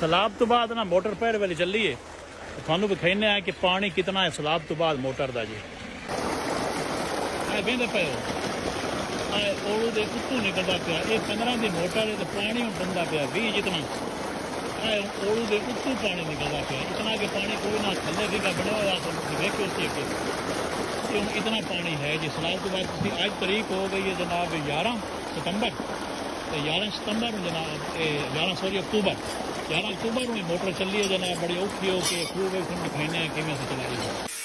सैलाब तो बाद ना मोटर पैर वाली चली है थानू विखाने हैं कि पानी कितना है सैलाब तो बाद मोटर का जी बहते पे ओलू के उत्तों निकलता पाया ये 15 की मोटर है तो पानी हम बनता पाया 20 जितना ओलू के उत्तों पानी निकलता पाया इतना कि पानी कोई ना थले भी बने हुआ वेखे उसके अगे इतना पानी है जी सैलाब तो बाद अज तारीख हो गई है जनाब 11 सितंबर तो 11 सितंबर जनाब 11 सॉरी अक्तूबर 11 अक्तूबर में मोटर चली है जनाब बड़ी औखी हो के खूब दिखाने किमें से चलाई